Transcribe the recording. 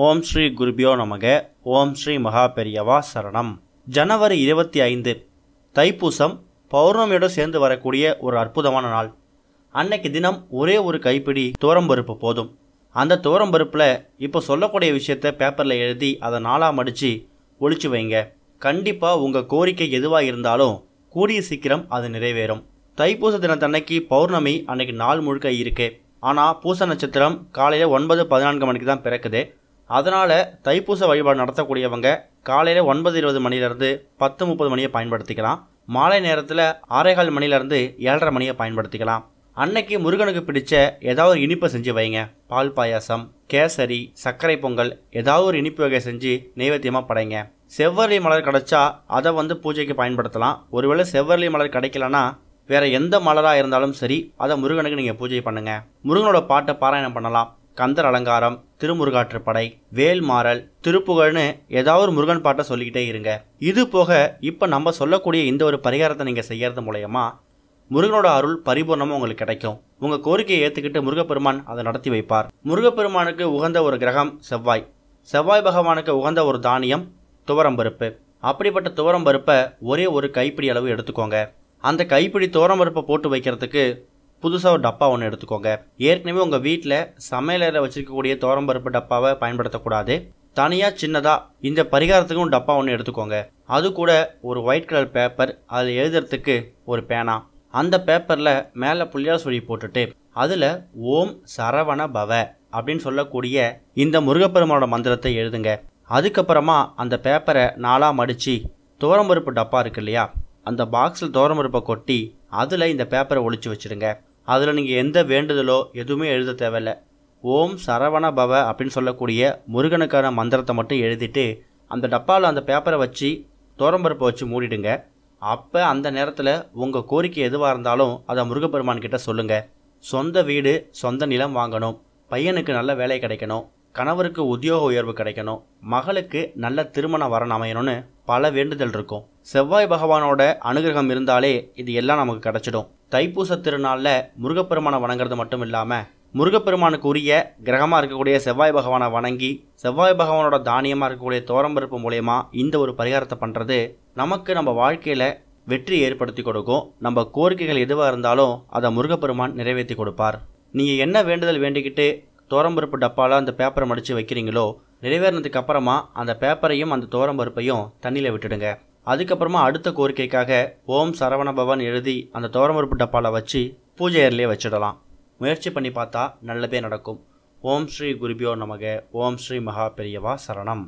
ஓம் ஸ்ரீ குருபியோ நமக. ஓம் ஸ்ரீ மகா பெரியவா சரணம். ஜனவரி 25 தைப்பூசம் பௌர்ணமியோடு சேர்ந்து வரக்கூடிய ஒரு அற்புதமான நாள். அன்னைக்கு தினம் ஒரே ஒரு கைப்பிடி துவரம்பருப்பு போதும். அந்த துவரம்பருப்பில் இப்போ சொல்லக்கூடிய விஷயத்த பேப்பரில் எழுதி அதை நாளாக மடித்து ஒளிச்சு வைங்க. கண்டிப்பாக உங்கள் கோரிக்கை எதுவாக இருந்தாலும் கூடிய சீக்கிரம் அது நிறைவேறும். தைப்பூச தினத்தன்னைக்கு பௌர்ணமி அன்னைக்கு நாள் முழுக்க இருக்கு. ஆனால் பூச நட்சத்திரம் காலையில் 9:14 மணிக்கு தான் பிறக்குது. அதனால் தைப்பூச வழிபாடு நடத்தக்கூடியவங்க காலையில் 9:20 மணிலேருந்து 10:30 மணியை பயன்படுத்திக்கலாம். மாலை நேரத்தில் 6:15 மணிலேருந்து 7:30 மணியை பயன்படுத்திக்கலாம். அன்னைக்கு முருகனுக்கு பிடிச்ச ஏதாவது ஒரு இனிப்பை செஞ்சு வைங்க. பால் பாயாசம், கேசரி, சர்க்கரை பொங்கல், ஏதாவது ஒரு இனிப்பு வகை செஞ்சு நைவேத்தியமாக படைங்க. செவ்வரளி மலர் கிடைச்சா அதை பூஜைக்கு பயன்படுத்தலாம். ஒருவேளை செவ்வரளி மலர் கிடைக்கலன்னா வேற எந்த மலராக இருந்தாலும் சரி, அதை முருகனுக்கு நீங்கள் பூஜை பண்ணுங்க. முருகனோட பாட்டை பாராயணம் பண்ணலாம். கந்தர் அலங்காரம், திருமுருகாற்றுப்படை, வேல்மாறல், திருப்புகழ்னு ஏதாவது ஒரு முருகன் பாட்டை சொல்லிக்கிட்டே இருங்க. இது போக இப்போ நம்ம சொல்லக்கூடிய இந்த ஒரு பரிகாரத்தை நீங்கள் செய்யறது மூலயமா முருகனோட அருள் பரிபூர்ணமாக உங்களுக்கு கிடைக்கும். உங்கள் கோரிக்கையை ஏற்றுக்கிட்டு முருகப்பெருமான் அதை நடத்தி வைப்பார். முருகப்பெருமானுக்கு உகந்த ஒரு கிரகம் செவ்வாய். செவ்வாய் பகவானுக்கு உகந்த ஒரு தானியம் துவரம்பருப்பு. அப்படிப்பட்ட துவரம்பருப்பை ஒரே ஒரு கைப்பிடி அளவு எடுத்துக்கோங்க. அந்த கைப்பிடி துவரம்பருப்பை போட்டு வைக்கிறதுக்கு புதுசாக ஒரு டப்பா ஒன்று எடுத்துக்கோங்க. ஏற்கனவே உங்கள் வீட்டில் சமையலறையில் வச்சுருக்கக்கூடிய துவரம்பருப்பு டப்பாவை பயன்படுத்தக்கூடாது. தனியாக சின்னதாக இந்த பரிகாரத்துக்கும் டப்பா ஒன்று எடுத்துக்கோங்க. அது கூட ஒரு ஒயிட் கலர் பேப்பர், அதில் எழுதுறதுக்கு ஒரு பேனா. அந்த பேப்பரில் மேலே புள்ளியார் சுழி போட்டுட்டு அதில் ஓம் சரவண பவ அப்படின்னு சொல்லக்கூடிய இந்த முருகப்பெருமானோட மந்திரத்தை எழுதுங்க. அதுக்கப்புறமா அந்த பேப்பரை நாளாக மடித்து துவரம்பருப்பு டப்பா இருக்கு இல்லையா, அந்த பாக்ஸில் துவரம்பருப்பை கொட்டி அதில் இந்த பேப்பரை ஒழிச்சு வச்சுடுங்க. அதில் நீங்கள் எந்த வேண்டுதலோ எதுவுமே எழுத தேவையில்லை. ஓம் சரவண பவ அப்படின்னு சொல்லக்கூடிய முருகனுக்கான மந்திரத்தை மட்டும் எழுதிட்டு அந்த டப்பாவில் அந்த பேப்பரை வச்சு துவரம்பருப்பை வச்சு மூடிடுங்க. அப்போ அந்த நேரத்தில் உங்கள் கோரிக்கை எதுவாக இருந்தாலும் அதை முருகப்பெருமான் கிட்ட சொல்லுங்கள். சொந்த வீடு, சொந்த நிலம் வாங்கணும், பையனுக்கு நல்ல வேலை கிடைக்கணும், கணவருக்கு உத்தியோக உயர்வு கிடைக்கணும், மகளுக்கு நல்ல திருமண வரன் அமையணும்னு பல வேண்டுதல் இருக்கும். செவ்வாய் பகவானோட அனுகிரகம் இருந்தாலே இது எல்லாம் நமக்கு கிடைச்சிடும். தைப்பூச திருநாளில் முருகப்பெருமானை வணங்குறது மட்டும் இல்லாமல் முருகப்பெருமானுக்கு உரிய கிரகமாக இருக்கக்கூடிய செவ்வாய் பகவானை வணங்கி செவ்வாய் பகவானோட தானியமாக இருக்கக்கூடிய துவரம்பருப்பு மூலயமா இந்த ஒரு பரிகாரத்தை பண்ணுறது நமக்கு நம்ம வாழ்க்கையில் வெற்றி ஏற்படுத்தி கொடுக்கும். நம்ம கோரிக்கைகள் எதுவாக இருந்தாலும் அதை முருகப்பெருமான் நிறைவேற்றி கொடுப்பார். நீங்கள் என்ன வேண்டுதல் வேண்டிக்கிட்டு துவரம்பருப்பு டப்பாவில் அந்த பேப்பரை மடித்து வைக்கிறீங்களோ, நிறைவேறினதுக்கு அப்புறமா அந்த பேப்பரையும் அந்த துவரம்பருப்பையும் தண்ணியில் விட்டுடுங்க. அதுக்கப்புறமா அடுத்த கோரிக்கைக்காக ஓம் சரவண பவன் எழுதி அந்த துவரம்பருப்பு டப்பாவில் வச்சு பூஜை அறையிலே வச்சிடலாம். முயற்சி பண்ணி பார்த்தா நல்லதே நடக்கும். ஓம் ஸ்ரீ குருபியோ நமக. ஓம் ஸ்ரீ மகா பெரியவா சரணம்.